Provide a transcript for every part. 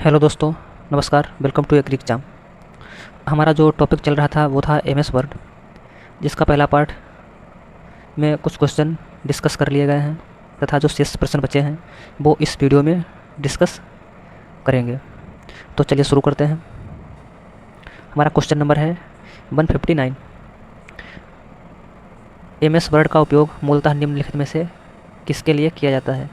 Hello दोस्तों, नमस्कार। Welcome to agri exam. हमारा जो टॉपिक चल रहा था वो था एमएस वर्ड, जिसका पहला पार्ट में कुछ क्वेश्चन डिस्कस कर लिए गए हैं तथा जो शेष प्रश्न बचे हैं वो इस वीडियो में डिस्कस करेंगे। तो चलिए शुरू करते हैं। हमारा क्वेश्चन नंबर है 159। एमएस वर्ड का उपयोग मूलतः निम्नलिखित में से किसके लिए किया जाता है?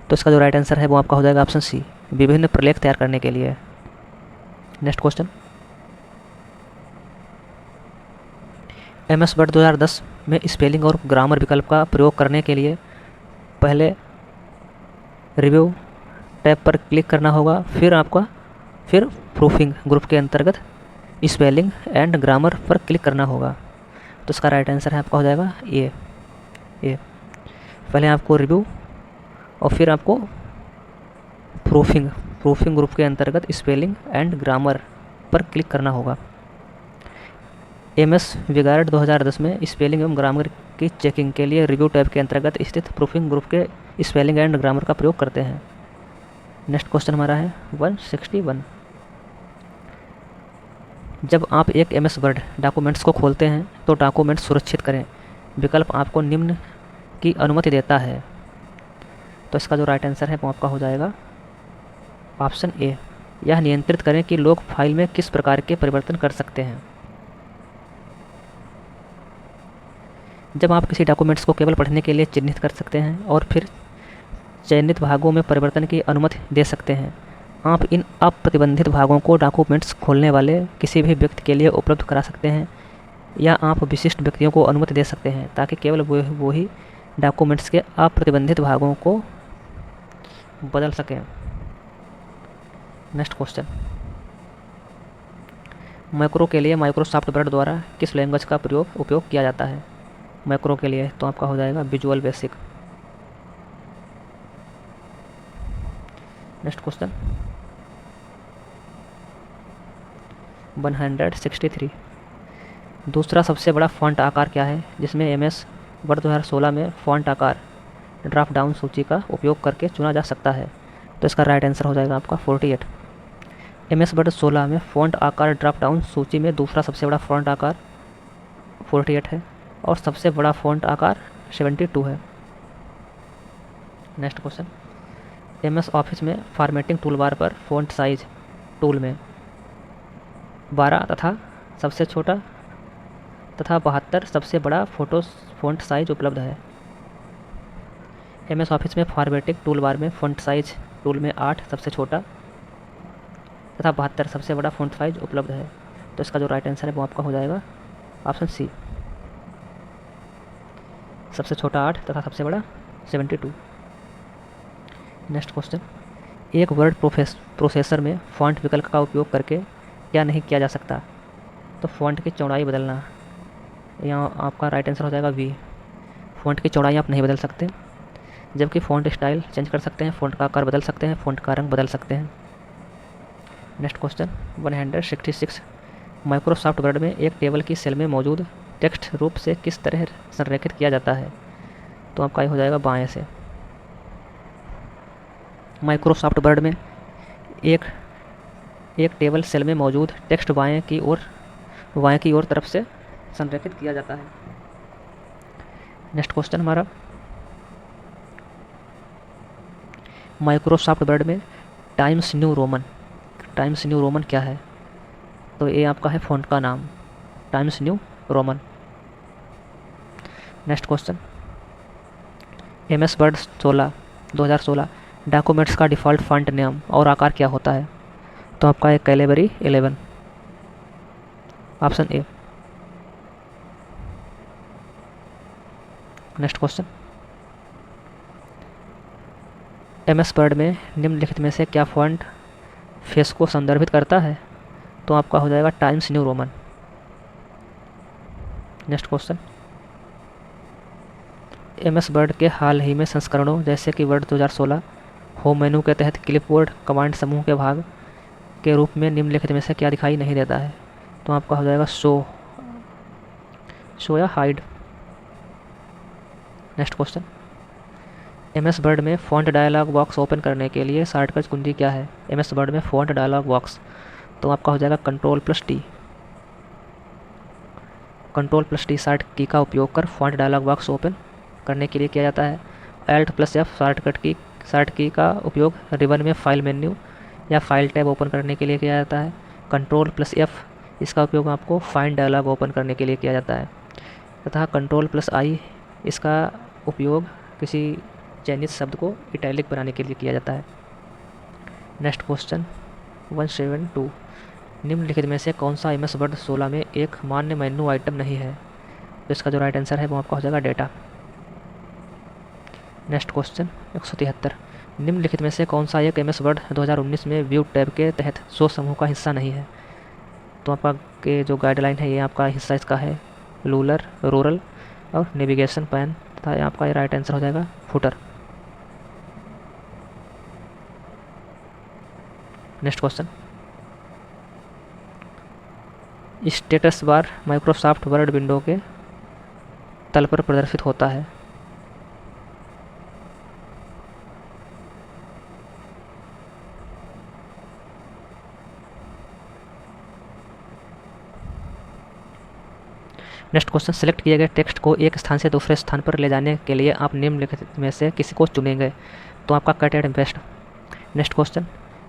तो इसका जो राइट आंसर है वो आपका हो जाएगा ऑप्शन सी, विभिन्न प्रलेख तैयार करने के लिए। नेक्स्ट क्वेश्चन, एमएस वर्ड 2010 में स्पेलिंग और ग्रामर विकल्प का प्रयोग करने के लिए पहले रिव्यू टैब पर क्लिक करना होगा, फिर प्रूफिंग ग्रुप के अंतर्गत स्पेलिंग एंड ग्रामर पर क्लिक करना होगा। तो इसका राइट आंसर है आपका हो जाएगा ए। पहले आपको रिव्यू और फिर आपको प्रूफिंग ग्रुप के अंतर्गत स्पेलिंग एंड ग्रामर पर क्लिक करना होगा। एमएस विगार्ड 2010 में स्पेलिंग एवं ग्रामर की चेकिंग के लिए रिव्यू टैब के अंतर्गत स्थित प्रूफिंग ग्रुप के स्पेलिंग एंड ग्रामर का प्रयोग करते हैं। नेक्स्ट क्वेश्चन हमारा है 161। जब आप एक एमएस वर्ड डॉक्यूमेंट्स को खोलते हैं तो डॉक्यूमेंट सुरक्षित करें विकल्प आपको निम्न की अनुमति देता है। तो इसका जो राइट आंसर है वो आपका हो जाएगा ऑप्शन ए। यह नियंत्रित करें कि लोग फाइल में किस प्रकार के परिवर्तन कर सकते हैं। जब आप किसी डॉक्यूमेंट्स को केवल पढ़ने के लिए चिन्हित कर सकते हैं और फिर चयनित भागों में परिवर्तन की अनुमति दे सकते हैं, आप इन अप्रतिबंधित भागों को डॉक्यूमेंट्स खोलने वाले किसी भी व्यक्ति के लिए उपलब्ध करा सकते हैं या आप विशिष्ट व्यक्तियों को अनुमति दे सकते हैं ताकि केवल वो ही डॉक्यूमेंट्स के अप्रतिबंधित भागों को बदल सकें। नेक्स्ट क्वेश्चन, मैक्रो के लिए माइक्रोसॉफ्ट वर्ड द्वारा किस लैंग्वेज का उपयोग किया जाता है? मैक्रो के लिए तो आपका हो जाएगा विजुअल बेसिक। Next question 163। दूसरा सबसे बड़ा फॉन्ट आकार क्या है जिसमें एमएस वर्ड 2016 में फॉन्ट आकार ड्रॉप डाउन सूची का उपयोग करके चुना जा सकता है? तो इसका राइट आंसर हो जाएगा आपका 48। एमएस वर्ड 16 में फॉन्ट आकार ड्रॉप डाउन सूची में दूसरा सबसे बड़ा फॉन्ट आकार 48 है और सबसे बड़ा फॉन्ट आकार 72 है। नेक्स्ट क्वेश्चन, एमएस ऑफिस में फॉर्मेटिंग टूलबार पर फॉन्ट साइज टूल में 12 तथा सबसे छोटा तथा 72 सबसे बड़ा फॉन्ट साइज उपलब्ध है। एमएस ऑफिस में फॉर्मेटिंग टूलबार में फॉन्ट साइज टूल में 8 सबसे छोटा तथा 72 सबसे बड़ा फॉन्ट साइज उपलब्ध है। तो इसका जो राइट आंसर है वो आपका हो जाएगा ऑप्शन सी, सबसे छोटा 8 तथा सबसे बड़ा 72। नेक्स्ट क्वेश्चन, एक वर्ड प्रोसेसर में फॉन्ट विकल्प का उपयोग करके क्या नहीं किया जा सकता? तो फॉन्ट की चौड़ाई बदलना, यहाँ आपका राइट आंसर हो जाएगा बी। फॉन्ट की चौड़ाई आप नहीं बदल सकते, जबकि फॉन्ट स्टाइल चेंज कर सकते हैं, फॉन्ट का आकार बदल सकते हैं, फॉन्ट का रंग बदल सकते हैं। Next question 166। माइक्रोसॉफ्ट वर्ड में एक टेबल की सेल में मौजूद टेक्स्ट रूप से किस तरह संरेखित किया जाता है? तो आपका ये हो जाएगा बाएं से। माइक्रोसॉफ्ट वर्ड में एक टेबल सेल में मौजूद टेक्स्ट बाएं की ओर तरफ से संरेखित किया जाता है। नेक्स्ट क्वेश्चन हमारा, माइक्रोसॉफ्ट वर्ड में टाइम्स न्यू रोमन क्या है? तो ये आपका है फॉन्ट का नाम, times new Roman. Next question, MS word 2016 documents का डिफ़ॉल्ट फॉन्ट नाम और आकार क्या होता है? तो आपका है Calibri 11, option A. Next question, MS word में निम्नलिखित में से क्या फॉन्ट फेस को संदर्भित करता है? तो आपका हो जाएगा times new Roman. Next question, MS word के हाल ही में संस्करणों जैसे कि वर्ड 2016 होम मेनू के तहत क्लिपबोर्ड कमांड समूह के भाग के रूप में निम्नलिखित में से क्या दिखाई नहीं देता है? तो आपका हो जाएगा शो या hide. Next question, MS word में फ़ॉन्ट डायलॉग बॉक्स ओपन करने के लिए शॉर्टकट कुंजी क्या है? MS वर्ड में फ़ॉन्ट डायलॉग बॉक्स तो आपका हो जाएगा कंट्रोल+T। कंट्रोल+T शॉर्ट की का उपयोग कर फ़ॉन्ट डायलॉग बॉक्स ओपन करने के लिए किया जाता है। Alt+F शॉर्ट की का उपयोग रिबन में फाइल मेन्यू या फाइल टैब ओपन करने के लिए किया जाता है। कंट्रोल+F इसका उपयोग आपको फाइंड डायलॉग ओपन करने के लिए किया जाता है तथा कंट्रोल+I इसका उपयोग किसी चयनित शब्द को इटैलिक बनाने के लिए किया जाता है। नेक्स्ट क्वेश्चन 172 निम्नलिखित में से कौन सा MS वर्ड 16 में एक मान्य मेन्यू आइटम नहीं है? तो इसका जो राइट आंसर है वो आपका हो जाएगा डेटा। नेक्स्ट क्वेश्चन 173 निम्नलिखित में से कौन सा एक MS वर्ड 2019 में व्यू टैब के तहत 100 समूह का हिस्सा नहीं है? तो आपका के जो गाइडलाइन है ये आपका हिस्सा इसका है रूरल और नेविगेशन पैन तथा आपका ये राइट आंसर हो जाएगा footer. Next question status bar Microsoft word window के तल पर प्रदर्शित होता है। नेक्स्ट क्वेश्चन सेलेक्ट किए गए टेक्स्ट को एक स्थान से दूसरे स्थान पर ले जाने के लिए आप निम्नलिखित में से किसी को चुनेंगे? तो आपका cut and paste. Next question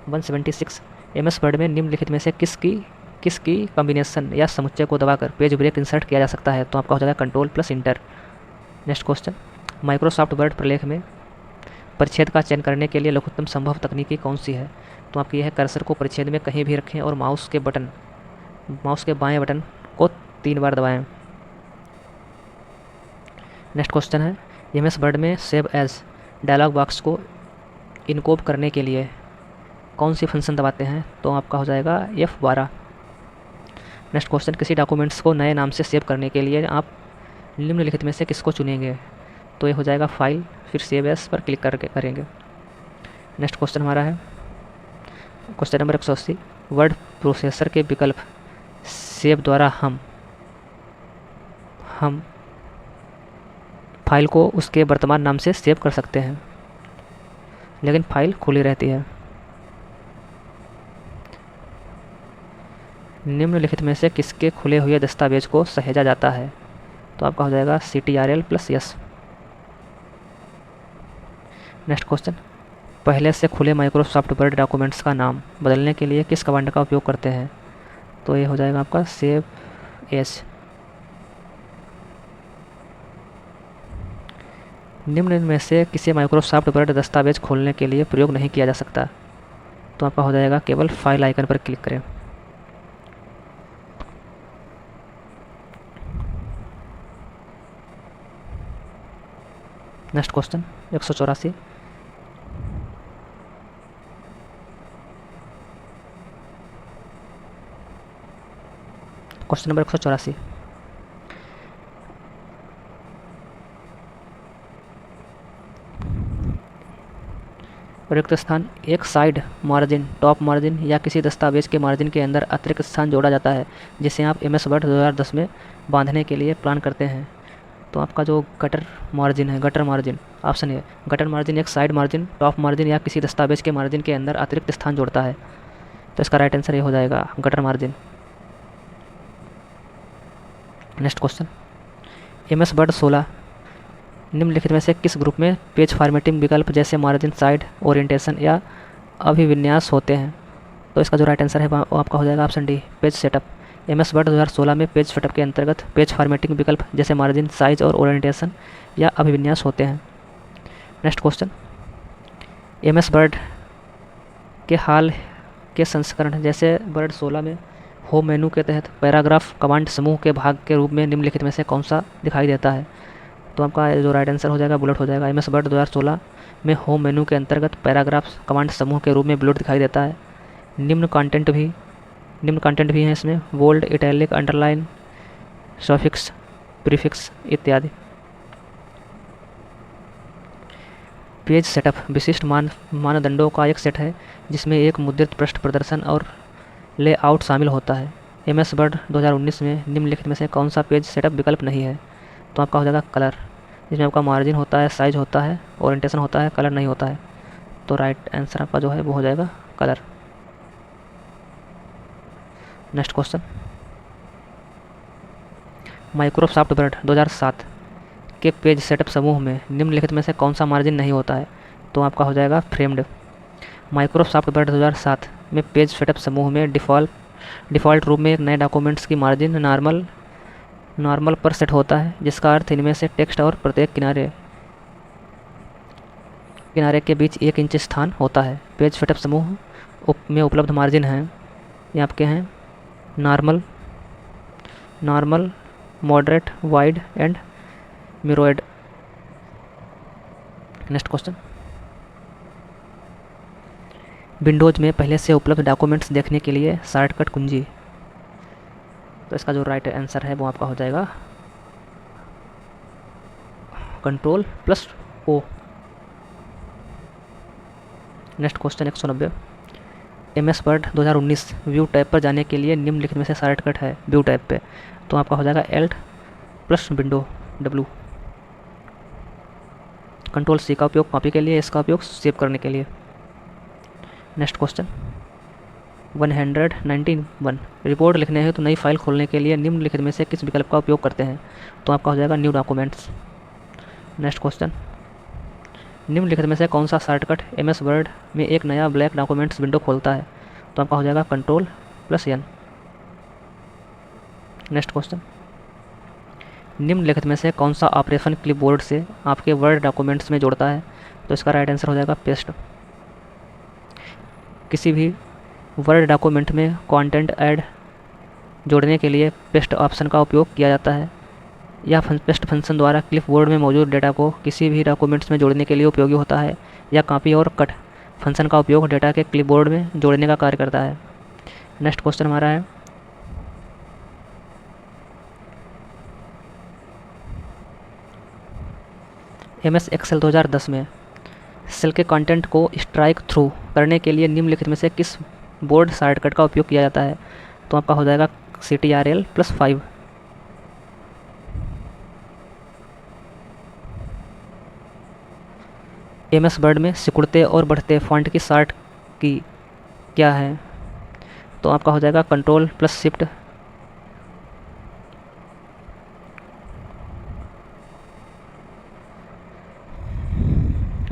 176 MS word में निम्नलिखित में से किसकी कॉम्बिनेशन या समुच्चय को दबाकर पेज ब्रेक इंसर्ट किया जा सकता है? तो आपका हो जाएगा कंट्रोल+इंटर। नेक्स्ट क्वेश्चन माइक्रोसॉफ्ट वर्ड प्रलेख में परिच्छेद का चयन करने के लिए लघुत्तम संभव तकनीकी कौन सी है? तो आपकी यह है कर्सर को परिच्छेद में कहीं भी रखें और माउस के बाएं बटन को 3 बार दबाएं। नेक्स्ट क्वेश्चन है MS वर्ड में सेव एज डायलॉग बॉक्स को इनकोड करने के लिए कौन सी फंक्शन दबाते हैं? तो आपका हो जाएगा F12। नेक्स्ट क्वेश्चन किसी डॉक्यूमेंट्स को नए नाम से सेव करने के लिए आप निम्नलिखित में से किसको चुनेंगे? तो ये हो जाएगा फाइल, फिर सेव एज पर क्लिक करके करेंगे। नेक्स्ट क्वेश्चन हमारा है क्वेश्चन नंबर 180 वर्ड प्रोसेसर के विकल्प सेव द्वारा हम फाइल को उसके वर्तमान नाम से सेव कर सकते हैं लेकिन फाइल खुली रहती है। निम्नलिखित में से किसके खुले हुए दस्तावेज को सहेजा जाता है? तो आपका हो जाएगा CTRL+S। नेक्स्ट क्वेश्चन पहले से खुले माइक्रोसॉफ्ट वर्ड डॉक्यूमेंट्स का नाम बदलने के लिए किस कमांड का उपयोग करते हैं? तो ये हो जाएगा आपका सेव एज। निम्न में से किसी माइक्रोसॉफ्ट वर्ड दस्तावेज खोलने के लिए प्रयोग नहीं किया जा सकता? तो आपका हो जाएगा केवल फाइल आइकन पर क्लिक करें। नेक्स्ट क्वेश्चन 184 क्वेश्चन नंबर 184 रिक्त स्थान एक साइड मार्जिन, टॉप मार्जिन या किसी दस्तावेज के मार्जिन के अंदर अतिरिक्त स्थान जोड़ा जाता है जिसे आप MS वर्ड 2010 में बांधने के लिए प्लान करते हैं। तो आपका जो गटर मार्जिन ऑप्शन है गटर मार्जिन एक साइड मार्जिन, टॉप मार्जिन या किसी दस्तावेज के मार्जिन के अंदर अतिरिक्त स्थान जोड़ता है। तो इसका राइट आंसर ये हो जाएगा gutter margin. Next question MS word 16 निम्नलिखित में से किस ग्रुप में पेज फॉर्मेटिंग विकल्प जैसे मार्जिन, साइड, ओरिएंटेशन या अभिविन्यास होते हैं? तो इसका जो राइट आंसर है वो आपका हो जाएगा option D page setup. MS word 2016 में पेज सेटअप के अंतर्गत पेज फॉर्मेटिंग विकल्प जैसे मार्जिन, साइज और ओरिएंटेशन या अभिविन्यास होते हैं। नेक्स्ट क्वेश्चन MS वर्ड के हाल के संस्करण जैसे वर्ड 16 में होम मेनू के तहत पैराग्राफ कमांड समूह के भाग के रूप में निम्नलिखित में से कौन सा दिखाई देता है? तो आपका जो राइट आंसर हो जाएगा बुलेट हो जाएगा। MS वर्ड 2016 में होम मेनू के अंतर्गत पैराग्राफ कमांड समूह के रूप में बुलेट दिखाई देता है। निम्न कंटेंट भी हैं इसमें bold, italic, underline, suffix, prefix इत्यादि। पेज सेटअप विशिष्ट मानदंडों का एक सेट है जिसमें एक मुद्रित पृष्ठ प्रदर्शन और लेआउट शामिल होता है। MS वर्ड 2019 में निम्नलिखित में से कौन सा पेज सेटअप विकल्प नहीं है? तो आपका हो जाएगा कलर। इसमें आपका मार्जिन होता है, साइज होता है, ओरिएंटेशन होता है, कलर नहीं होता है। तो राइट आंसर आपका जो है वो हो जाएगा colour. Next question, Microsoft word 2007 के पेज सेटअप समूह में निम्नलिखित में से कौन सा मार्जिन नहीं होता है? तो आपका हो जाएगा फ्रेम्ड। माइक्रोसॉफ्ट वर्ड 2007 में पेज सेटअप समूह में डिफ़ॉल्ट रूप में एक नए डॉक्यूमेंट्स की मार्जिन नॉर्मल पर सेट होता है, जिसका अर्थ इनमें से टेक्स्ट और प्रत्येक किनारे के बीच 1 इंच स्थान होता है। पेज सेटअप समूह में उपलब्ध मार्जिन हैं, ये आपके हैं normal, moderate, wide and mirrored. Next question, Windows में पहले से उपलब्ध डॉक्यूमेंट्स देखने के लिए शॉर्टकट कुंजी। तो इसका जो राइट आंसर है वो आपका हो जाएगा Ctrl+O। Next question 190, MS word 2019 view tab पर जाने के लिए निम्नलिखित में से शॉर्टकट है व्यू टैब पे। तो आपका हो जाएगा Alt+Window W। Ctrl+C का उपयोग कॉपी के लिए, इसका उपयोग सेव करने के लिए। नेक्स्ट क्वेश्चन 191, रिपोर्ट लिखने है तो नई फाइल खोलने के लिए निम्नलिखित में से किस विकल्प का उपयोग करते हैं? तो आपका हो जाएगा न्यू डॉक्यूमेंट्स। नेक्स्ट क्वेश्चन, निम्नलिखित में से कौन सा शॉर्टकट MS वर्ड में एक नया ब्लैक डॉक्यूमेंट्स विंडो खोलता है? तो आपका हो जाएगा Ctrl+N। नेक्स्ट क्वेश्चन, निम्नलिखित में से कौन सा ऑपरेशन क्लिपबोर्ड से आपके वर्ड डॉक्यूमेंट्स में जोड़ता है? तो इसका राइट आंसर हो जाएगा पेस्ट। किसी भी वर्ड डॉक्यूमेंट में कंटेंट ऐड जोड़ने के लिए पेस्ट ऑप्शन का उपयोग किया जाता है। यह पेस्ट फंक्शन द्वारा क्लिपबोर्ड में मौजूद डेटा को किसी भी डॉक्यूमेंट्स में जोड़ने के लिए उपयोगी होता है। यह कॉपी और कट फंक्शन का उपयोग डेटा के क्लिपबोर्ड में जोड़ने का कार्य करता है। नेक्स्ट क्वेश्चन हमारा है MS एक्सेल 2010 में सेल के कंटेंट को स्ट्राइक थ्रू करने के लिए निम्नलिखित में से किस बोर्ड शॉर्टकट का उपयोग किया जाता है? तो आपका हो जाएगा Ctrl+5। MS वर्ड में सिकुड़ते और बढ़ते फॉन्ट की शॉर्ट की क्या है? तो आपका हो जाएगा Ctrl+Shift।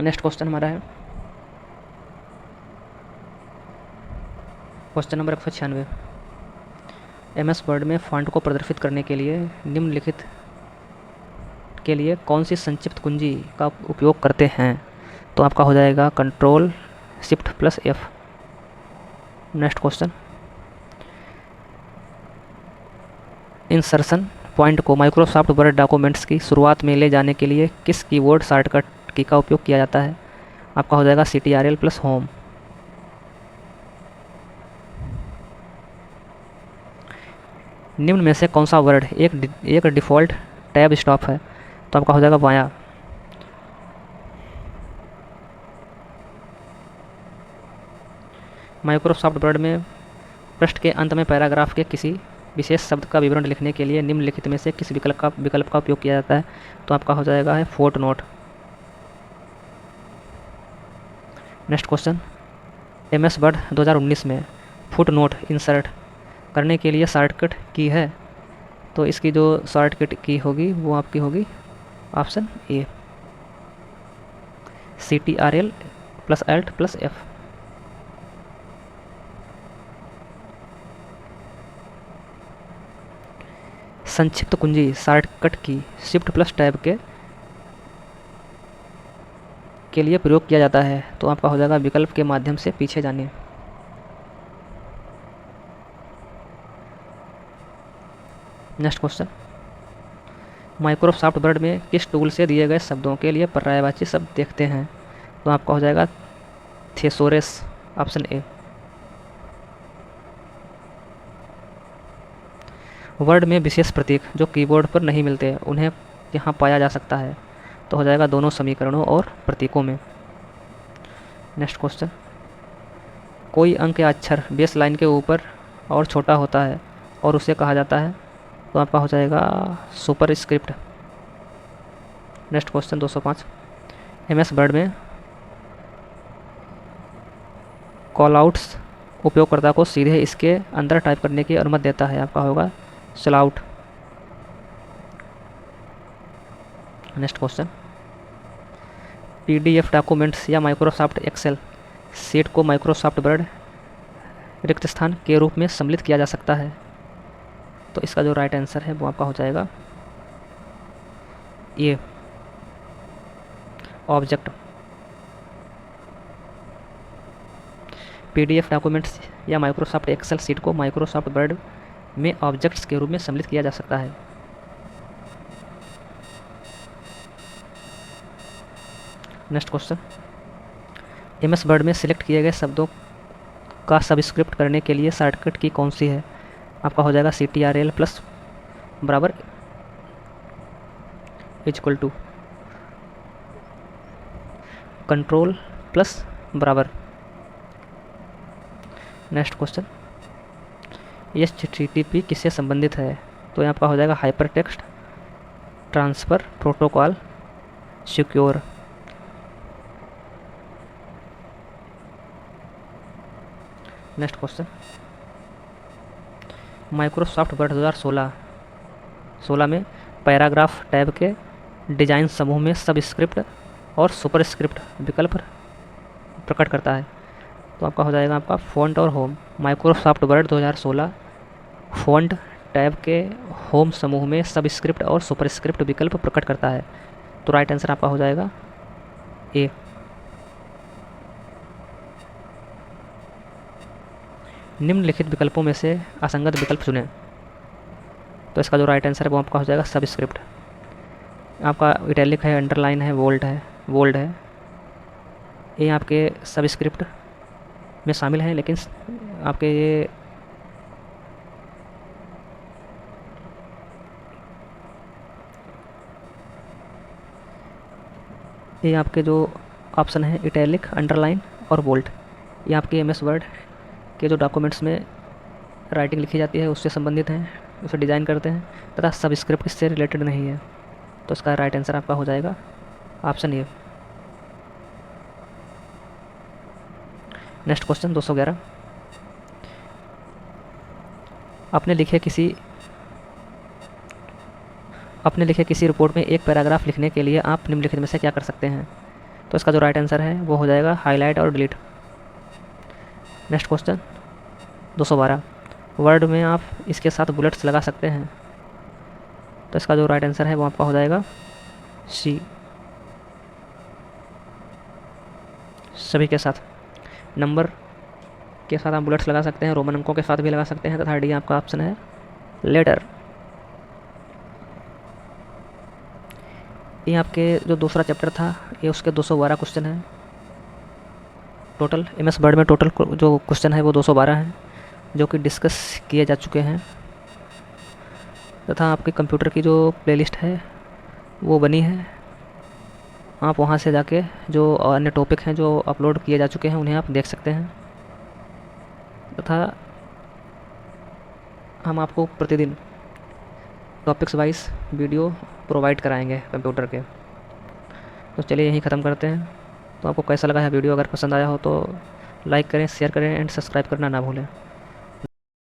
नेक्स्ट क्वेश्चन हमारा है क्वेश्चन नंबर 196, MS वर्ड में फॉन्ट को प्रदर्शित करने के लिए निम्नलिखित के लिए कौन सी संक्षिप्त कुंजी का उपयोग करते हैं? तो आपका हो जाएगा Ctrl+Shift+F। Next question, insertion point को माइक्रोसॉफ्ट वर्ड डॉक्यूमेंट्स की शुरुआत में ले जाने के लिए किस कीबोर्ड शॉर्टकट की का उपयोग किया जाता है? आपका हो जाएगा Ctrl+Home। निम्न में से कौन सा वर्ड एक डिफ़ॉल्ट टैब स्टॉप है? तो आपका हो जाएगा बायां। माइक्रोसॉफ्ट वर्ड में पृष्ठ के अंत में पैराग्राफ के किसी विशेष शब्द का विवरण लिखने के लिए निम्नलिखित में से किस विकल्प का उपयोग किया जाता है? तो आपका हो जाएगा है foot note. Next question, MS word 2019 में फुट नोट इंसर्ट करने के लिए शॉर्टकट की है। तो इसकी जो शॉर्टकट की होगी वो आपकी होगी ऑप्शन ए, Ctrl+Alt+F। संक्षिप्त कुंजी शॉर्टकट की Shift+Tab के लिए प्रयोग किया जाता है। तो आपका हो जाएगा विकल्प के माध्यम से पीछे जाने। नेक्स्ट क्वेश्चन, माइक्रोसॉफ्ट वर्ड में किस टूल से दिए गए शब्दों के लिए पर्यायवाची शब्द देखते हैं? तो आपका हो जाएगा थेसोरस, ऑप्शन ए। वर्ड में विशेष प्रतीक जो कीबोर्ड पर नहीं मिलते उन्हें यहाँ पाया जा सकता है। तो हो जाएगा दोनों समीकरणों और प्रतीकों में। नेक्स्ट क्वेश्चन, कोई अंक या अक्षर बेस लाइन के ऊपर और छोटा होता है और उसे कहा जाता है। तो आपका हो जाएगा superscript. Next question 205, MS word में कॉलआउट्स उपयोगकर्ता को सीधे इसके अंदर टाइप करने की अनुमति देता है। आपका होगा slot. Next question, PDF documents या माइक्रोसॉफ्ट एक्सेल सीट को माइक्रोसॉफ्ट वर्ड रिक्त स्थान के रूप में सम्मिलित किया जा सकता है। तो इसका जो राइट आंसर है वो आपका हो जाएगा ये ऑब्जेक्ट। PDF डॉक्यूमेंट्स या माइक्रोसॉफ्ट एक्सेल सीट को माइक्रोसॉफ्ट वर्ड में ऑब्जेक्ट्स के रूप में सम्मिलित किया जा सकता है। नेक्स्ट क्वेश्चन, MS वर्ड में सिलेक्ट किए गए शब्दों का सबस्क्रिप्ट करने के लिए शॉर्टकट की कौन सी है। आपका हो जाएगा CTRL प्लस बराबर इक्वल टू कंट्रोल प्लस बराबर। नेक्स्ट क्वेश्चन, HTTP किससे संबंधित है। तो यहाँ आपका हो जाएगा hyper text transfer protocol secure. Next question, Microsoft word 2016 में पैराग्राफ टैब के डिज़ाइन समूह में सबस्क्रिप्ट और सुपरस्क्रिप्ट विकल्प प्रकट करता है। तो आपका हो जाएगा आपका फ़ॉन्ट और home. Microsoft word 2016 font tab के होम समूह में सबस्क्रिप्ट और सुपरस्क्रिप्ट विकल्प प्रकट करता है। तो राइट आंसर आपका हो जाएगा ए। निम्नलिखित विकल्पों में से असंगत विकल्प चुनें। तो इसका जो राइट आंसर है वो आपका हो जाएगा सबस्क्रिप्ट। आपका इटैलिक है, अंडरलाइन है, बोल्ड है, ये आपके सबस्क्रिप्ट में शामिल हैं, लेकिन आपके ये आपके जो ऑप्शन है इटैलिक, अंडरलाइन और बोल्ड, ये आपके MS वर्ड के जो डॉक्यूमेंट्स में राइटिंग लिखी जाती है उससे संबंधित हैं, उसे डिज़ाइन करते हैं, तथा सबस्क्रिप्ट इससे रिलेटेड नहीं है। तो इसका राइट आंसर आपका हो जाएगा ऑप्शन ए। नेक्स्ट क्वेश्चन 211, अपने लिखे किसी रिपोर्ट में एक पैराग्राफ लिखने के लिए आप निम्नलिखित में से क्या कर सकते हैं। तो इसका जो राइट आंसर है वो हो जाएगा हाईलाइट और डिलीट। नेक्स्ट क्वेश्चन 212, वर्ड में आप इसके साथ बुलेट्स लगा सकते हैं। तो इसका जो राइट आंसर है वो आपका हो जाएगा सी, सभी के साथ। नंबर के साथ आप बुलेट्स लगा सकते हैं, रोमन अंकों के साथ भी लगा सकते हैं, तथा डी आपका ऑप्शन है लेटर। ये आपके जो दूसरा चैप्टर था ये उसके 212 क्वेश्चन है टोटल। MS वर्ड में टोटल जो क्वेश्चन है वो 212 हैं जो कि डिस्कस किए जा चुके हैं, तथा आपके कंप्यूटर की जो प्लेलिस्ट है वो बनी है। आप वहाँ से जाके जो अन्य टॉपिक हैं जो अपलोड किए जा चुके हैं उन्हें आप देख सकते हैं, तथा हम आपको प्रतिदिन टॉपिक्स वाइज वीडियो प्रोवाइड कराएंगे कंप्यूटर के। तो चलिए यहीं ख़त्म करते हैं। तो आपको कैसा लगा है वीडियो, अगर पसंद आया हो तो लाइक करें, शेयर करें एंड सब्सक्राइब करना ना भूलें।